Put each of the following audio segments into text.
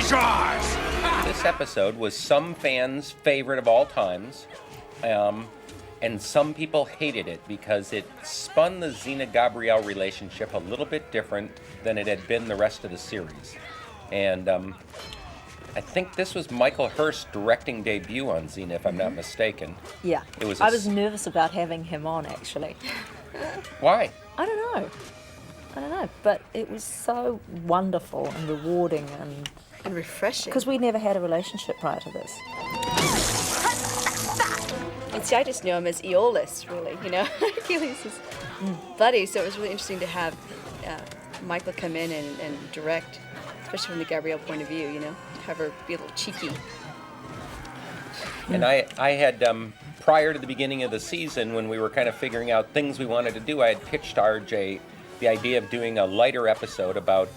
Charge! This episode was some fans' favorite of all times, and some people hated it because it spun the Xena-Gabrielle relationship a little bit different than it had been the rest of the series. And I think this was Michael Hurst's directing debut on Xena, if I'm not mistaken. Yeah. I was nervous about having him on, actually. Why? I don't know, but it was so wonderful and rewarding and refreshing. Because we never had a relationship prior to this. And see, I just knew him as Aeolus, really, you know, Achilles' buddy. So it was really interesting to have Michael come in and direct, especially from the Gabrielle point of view, you know, to have her be a little cheeky. And I had, prior to the beginning of the season, when we were kind of figuring out things we wanted to do, I had pitched RJ the idea of doing a lighter episode about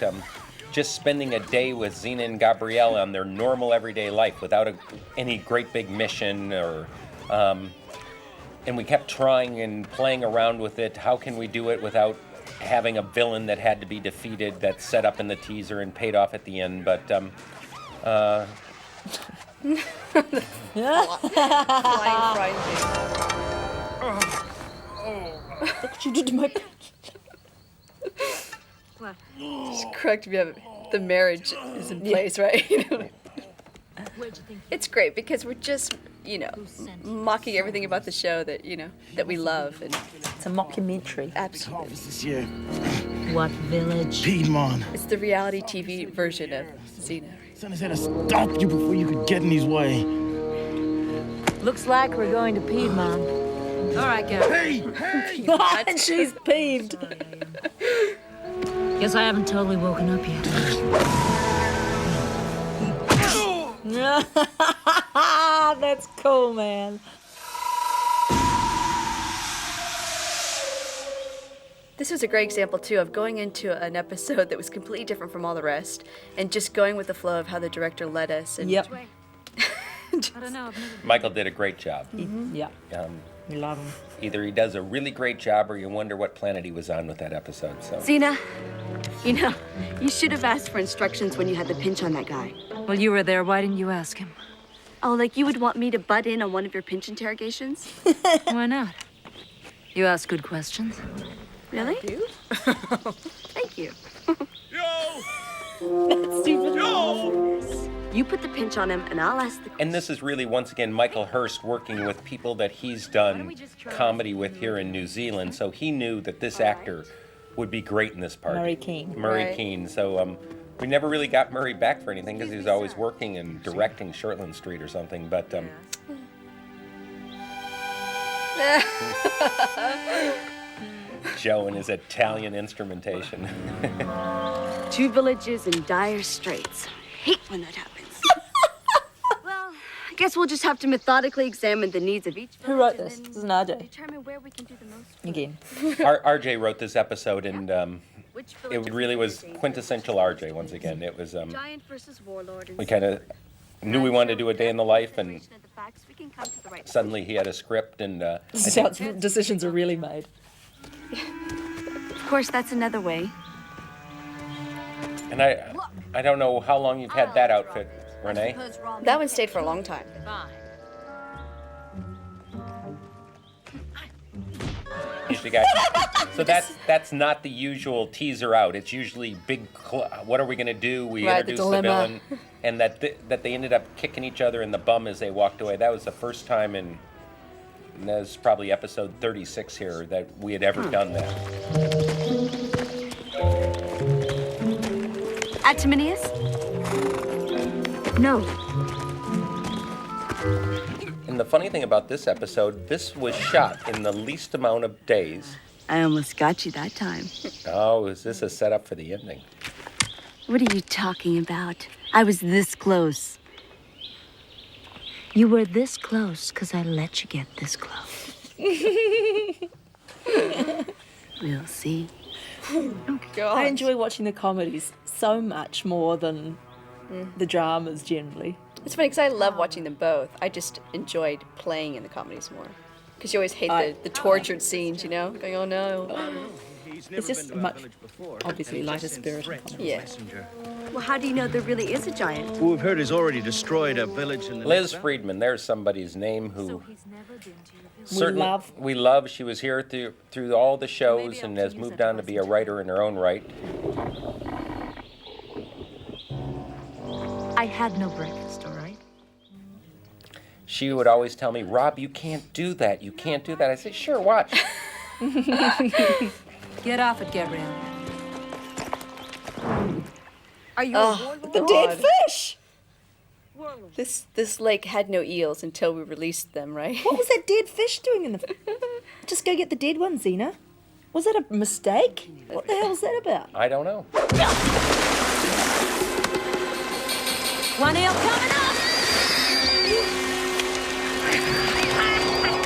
just spending a day with Xena and Gabrielle on their normal everyday life without any great big mission or... and we kept trying and playing around with it. How can we do it without having a villain that had to be defeated that's set up in the teaser and paid off at the end? But Flying fries. Look what you did to my... It's correct if you have the marriage is in place, right? You know? It's great because we're just, you know, mocking everything about the show that, you know, that we love. And it's a mockumentary. Absolutely. This year. What village? Piedmont. It's the reality TV version of Xena. Sonny's had to stop you before you could get in his way. Looks like we're going to Piedmont. All right, go. Hey! And she's peeved. Guess I haven't totally woken up yet. That's cool, man. This was a great example, too, of going into an episode that was completely different from all the rest and just going with the flow of how the director led us. And Yep. I don't know. Michael did a great job. Yeah. We love him. Either he does a really great job or you wonder what planet he was on with that episode. So. Xena, you know, you should have asked for instructions when you had the pinch on that guy. Well, you were there. Why didn't you ask him? Oh, like you would want me to butt in on one of your pinch interrogations? Why not? You ask good questions. Really? I do? Thank you. That's stupid. You put the pinch on him, and I'll ask the... And this is really, once again, Michael Hurst working with people that he's done comedy with here in New Zealand, so he knew that this actor would be great in this part. Murray Keane. Murray Keane. So we never really got Murray back for anything because he was always working and directing Shortland Street or something, but... Joe and his Italian instrumentation. Two villages in dire straits. Hate when that happens. Well, I guess we'll just have to methodically examine the needs of each village. Who wrote this? This is an RJ. Determine where we can do the most. Again. RJ wrote this episode, and it really was quintessential RJ once again. It was, Giant versus warlord. we kind of knew we wanted to do a day in the life, and suddenly he had a script, and This is how decisions are really made. Of course, that's another way. And I don't know how long you've had that outfit, Renee. That one stayed for a long time. Usually got, so that's not the usual teaser out. It's usually big. What are we going to do? We Right, introduce the the dilemma. villain, and that they ended up kicking each other in the bum as they walked away. That was the first time in. And that was probably episode 36 here that we had ever done that. Actiminius? No. And the funny thing about this episode, this was shot in the least amount of days. I almost got you that time. Oh, is this a setup for the ending? What are you talking about? I was this close. You were this close because I let you get this close. We'll see. I enjoy watching the comedies so much more than the dramas generally. It's funny because I love watching them both. I just enjoyed playing in the comedies more. Because you always hate the tortured scenes, you know? Going, oh no. It's just a much, obviously, lighter spirit. Yeah. Well, how do you know there really is a giant? Who we've heard has already destroyed a village in the Liz Friedman, there's somebody's name who we love. She was here through all the shows and has moved on to be a writer in her own right. I had no breakfast, all right? She would always tell me, Rob, you can't do that. You can't do that. I said, sure, watch. Get off it, Gabrielle. Are you The dead fish! This lake had no eels until we released them, right? What was that dead fish doing in the... Just go get the dead one, Xena. Was that a mistake? What the hell was that about? I don't know. One eel coming up!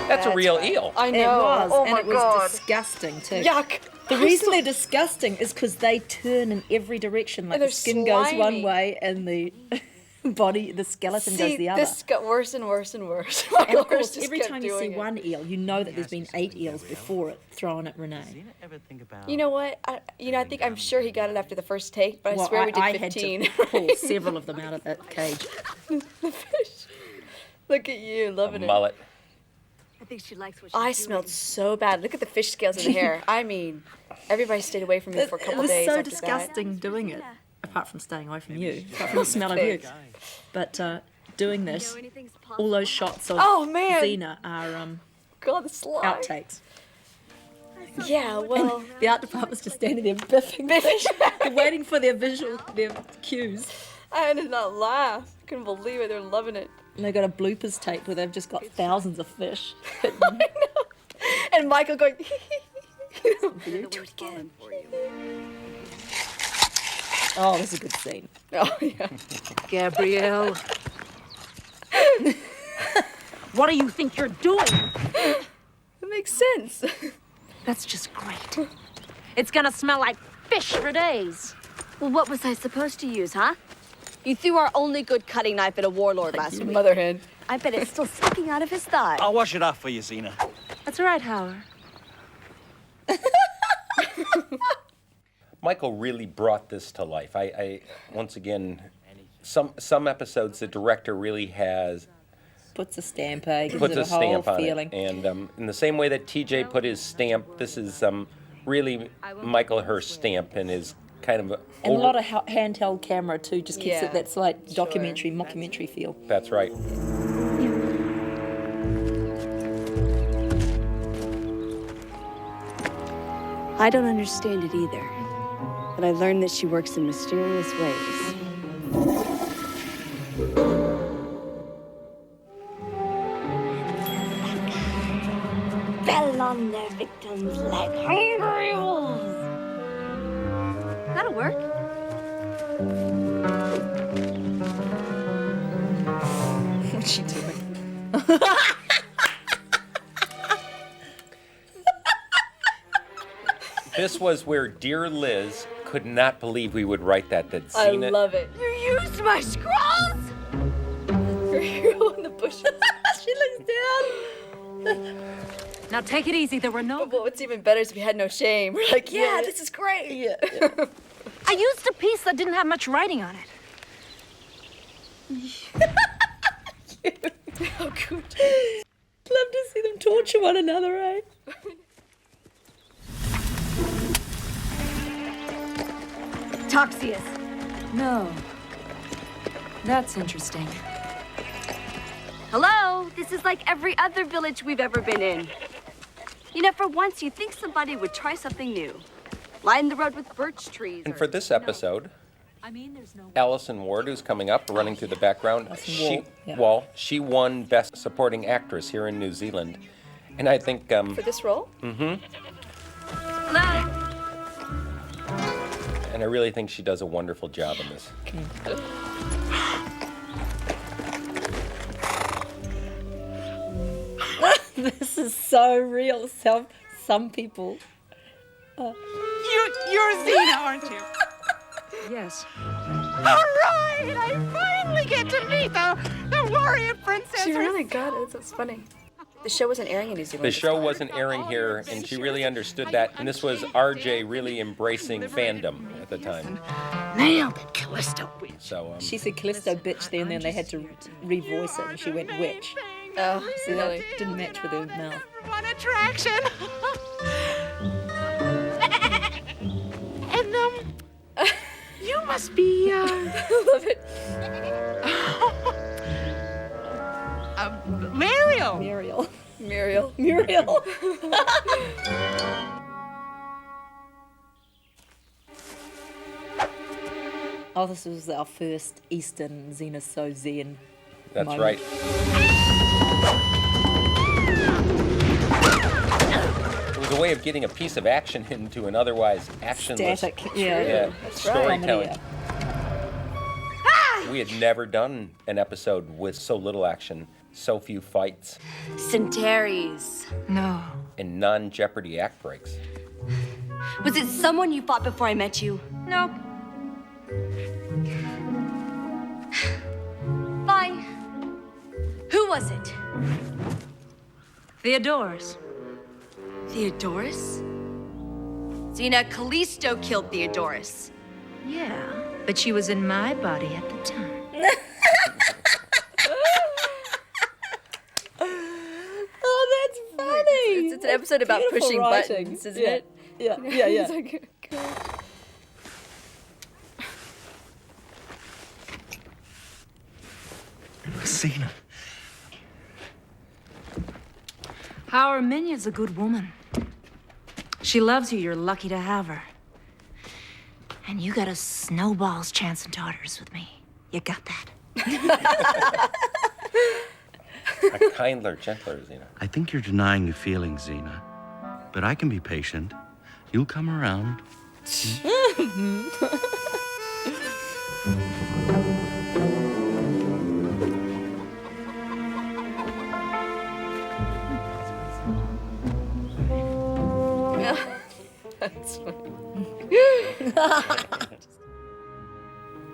That's a real eel. I know. It was, oh and my it was God. disgusting too. Yuck. The reason they're disgusting is because they turn in every direction. Like And the they're skin goes one slimy. way and the body, the skeleton goes the other. This got worse and worse and worse. And of course, every time you see one eel, you know that there's been 8 eels before it thrown at Renee. You know what? I'm sure he got it after the first take, but I Well, swear we did I 15. had to pull several of them out of that cage. Look at you, A loving it. mullet. I think she likes what she's I doing. smelled so bad. Look at the fish scales in the hair. I mean, everybody stayed away from me for a It couple was days so after disgusting doing it, apart from staying away from you, apart from the smell of you. But doing this, You know anything's possible. all those shots of Oh, man. Xena are that. God, the slime. outtakes. Yeah, well, The art department's just standing there biffing, they're waiting for their cues. I had to not laugh. Couldn't believe it. They're loving it. And they got a bloopers tape where they've just got thousands of fish. And Michael going, Do it again. Oh, that's a good scene. oh, yeah. Gabrielle. What do you think you're doing? It makes sense. That's just great. It's gonna smell like fish for days. Well, what was I supposed to use, huh? You threw our only good cutting knife at a warlord last week. Mother hen. I bet it's still sticking out of his thigh. I'll wash it off for you, Xena. That's all right, Howard. Michael really brought this to life. I once again, some episodes the director really has Puts a stamp, gives puts it a a whole stamp on feeling. it, and in the same way that TJ put his stamp, this is really Michael Hurst stamp and his kind of And a lot of handheld camera too, just keeps Yeah, it that slight sure. documentary, mockumentary feel. That's right. I don't understand it either. But I learned that she works in mysterious ways. Fell on their victims like hungry wolves. That'll work. What's she doing? This was where dear Liz could not believe we would write that I Xena. love it. You used my scrolls? Your hero in the bushes. She looks down. Now take it easy. There were no. But what's even better is we had no shame. We're like, yeah, this is great. Yeah. I used a piece that didn't have much writing on it. How good. Love to see them torture one another, eh? Toxius. No. That's interesting. Hello? This is like every other village we've ever been in. You know, for once, you'd think somebody would try something new. Line the road with birch trees. And or- for this episode, I mean, there's no. Allison Ward, who's coming up, running through the background, she won Best Supporting Actress here in New Zealand. And I think, For this role? Hello? and I really think she does a wonderful job in this. This is so real. Some people. You're Xena, aren't you? Yes. All right, I finally get to meet the warrior princess. She really got it. That's funny. The show wasn't airing in New Zealand. The at show time. wasn't airing here, and she really understood that. And this was RJ really embracing fandom at the time. Nailed it, Callisto. So She said Callisto bitch then, and then they had to revoice it, and she went witch. Oh, So really? that didn't match with her mouth. One attraction. And you must be Love it. Mariel. Muriel. Muriel. Muriel. Oh, this was our first Eastern Xena So Zen. that's moment. right. It was a way of getting a piece of action into an otherwise actionless Static. Yeah. yeah, storytelling. Comedy, We had never done an episode with so little action, so few fights, Centaries. No. and non-Jeopardy act breaks. Was it someone you fought before I met you? No. Fine. Who was it? Theodorus. Theodorus? Xena, Callisto killed Theodorus. Yeah, but she was in my body at the time. Oh, that's funny. It's an episode about Beautiful pushing writing. buttons, isn't Yeah. it? Yeah, yeah, yeah. It's like, God. Xena. Our Minya's a good woman. She loves you. You're lucky to have her. And you got a snowball's chance in Tartarus with me. You got that. A kinder, gentler Xena. I think you're denying your feelings, Xena. But I can be patient. You'll come around. That's funny.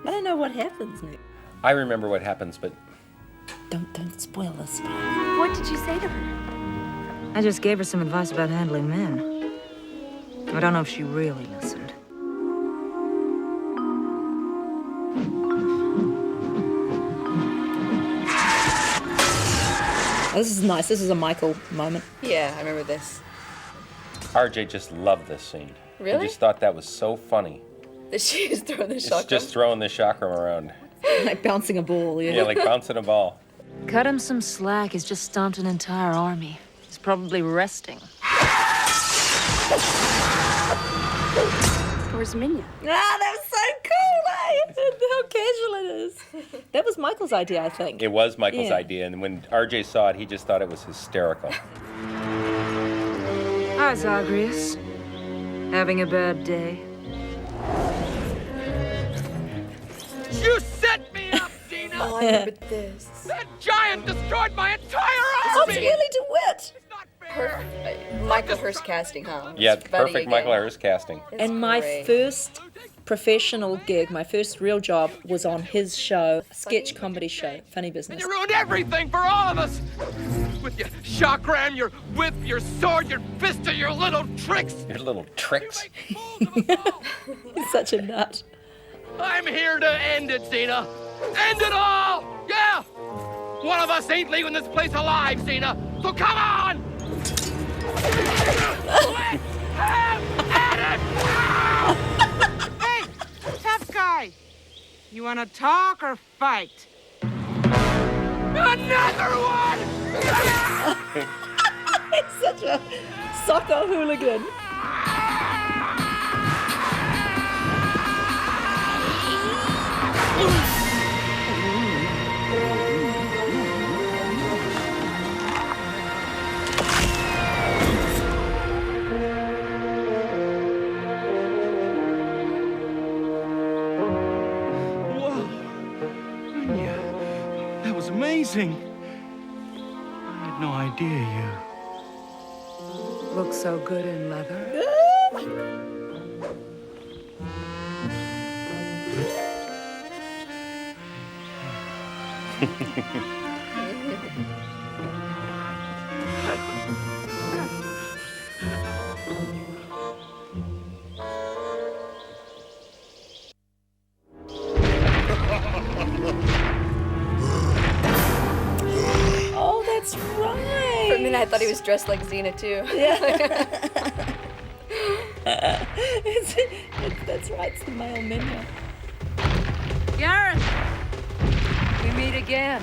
I don't know what happens next. I remember what happens, but Don't spoil this. What did you say to her? I just gave her some advice about handling men. I don't know if she really listened. Oh, this is nice. This is a Michael moment. Yeah, I remember this. RJ just loved this scene. Really? I just thought that was so funny. That she is throwing the It's shotgun. just throwing the chakram around. Like bouncing a ball. Yeah, like bouncing a ball. Cut him some slack. He's just stomped an entire army. He's probably resting. Where's Minya? Ah, that was so cool, eh? How casual it is. That was Michael's idea, I think. It was Michael's Yeah. idea, and when RJ saw it, he just thought it was hysterical. Hi, Zagreus. Having a bad day? You set me up, Xena. Oh, I remember this. That giant destroyed my entire Oh, army. it's really DeWitt. It's not fair. Michael Hurst casting, huh? Yeah, It's funny perfect again. Michael Harris casting. It's And my great. first professional gig, my first real job was on his show, sketch comedy show, Funny Business. You ruined everything for all of us. With your chakram, your whip, your sword, your fist, and your little tricks. Your little tricks. He's such a nut. I'm here to end it, Xena. End it all! Yeah! One of us ain't leaving this place alive, Xena. So come on! Let's have at it! Hey, tough guy. You want to talk or fight? Another one! He's such a soccer hooligan. Whoa. Minya, that was amazing. I had no idea you. Looks so good in leather. thought he was dressed like Xena too. That's right, it's the male Minya. Gareth! We meet again.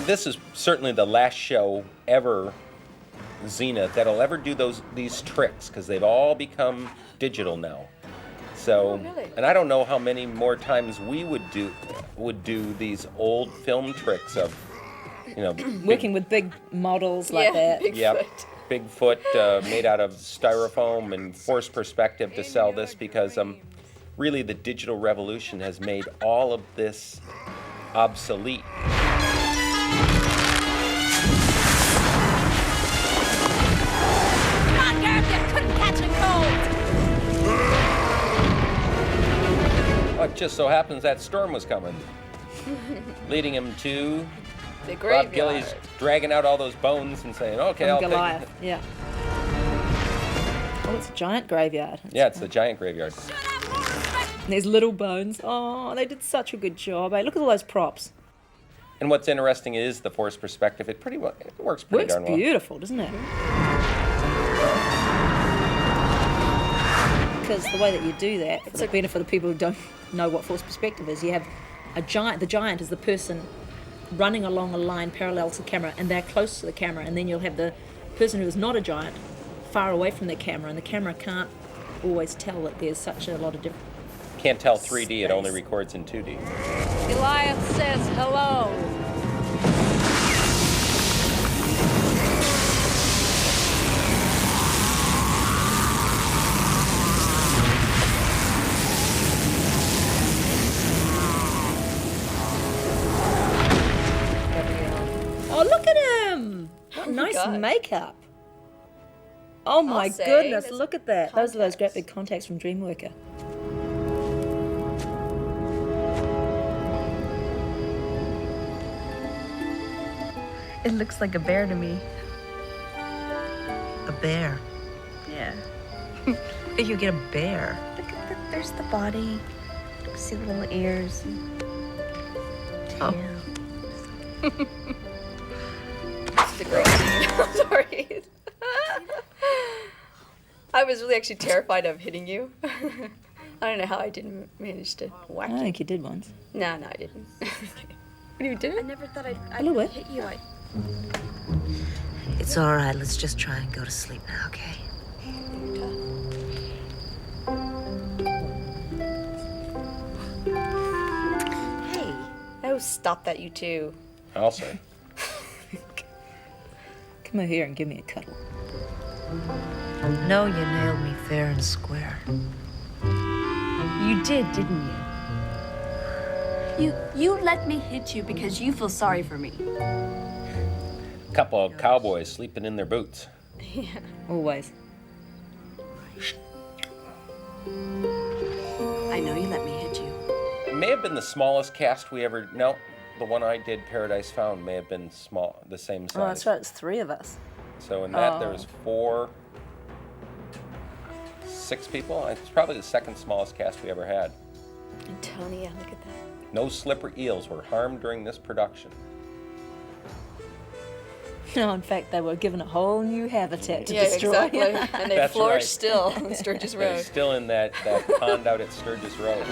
This is certainly the last show ever, Xena, that'll ever do these tricks, because they've all become digital now. So, really? and I don't know how many more times we would do these old film tricks of, Working with big models like that. Yep, Bigfoot made out of styrofoam and forced perspective to sell this, because really the digital revolution has made all of this obsolete. It just so happens that storm was coming, leading him to The Rob graveyard. Gillies dragging out all those bones and saying, "Okay, I'll From take Goliath, it." yeah. Oh, it's a giant graveyard. Yeah, it's the giant graveyard. And there's little bones. Oh, they did such a good job. Look at all those props. And what's interesting is the forced perspective. It works pretty Works darn well. beautiful, doesn't it? Because the way that you do that, for the benefit of people who don't know what forced perspective is, you have a giant. The giant is the person running along a line parallel to the camera, and they're close to the camera, and then you'll have the person who is not a giant far away from the camera, and the camera can't always tell that there's such a lot of different. Can't tell 3D, it only Space. records in 2D. Goliath says hello. Oh, look at him! What nice God. makeup. Oh my I'll say, goodness, there's look at that. Those are those great contacts. big contacts from Dreamworker. It looks like a bear to me. A bear. Yeah. You get a bear. Look at there's the body. See the little ears. Oh. This is a great scene. Sorry. I was really actually terrified of hitting you. I don't know how I didn't manage to whack I you. think you did once. No, I didn't. You did? I never thought I'd little bit. hit you. It's all right. Let's just try and go to sleep now, okay? Hey. Oh, stop that, you two. Also, Come over here and give me a cuddle. No, you nailed me fair and square. You did, didn't you? You let me hit you because you feel sorry for me. a couple of cowboys sleeping in their boots. Always. I know you let me hit you. It may have been the smallest cast we ever. No, the one I did, Paradise Found, may have been small, the same size. Oh, that's right. It's 3 of us. So in that, there was 6 people. It's probably the second smallest cast we ever had. Antonia, look at that. No slipper eels were harmed during this production. No, in fact, they were given a whole new habitat to Yeah, destroy. exactly. And they That's flourish right. still on Sturgis They're Road. still in that pond out at Sturgis Road.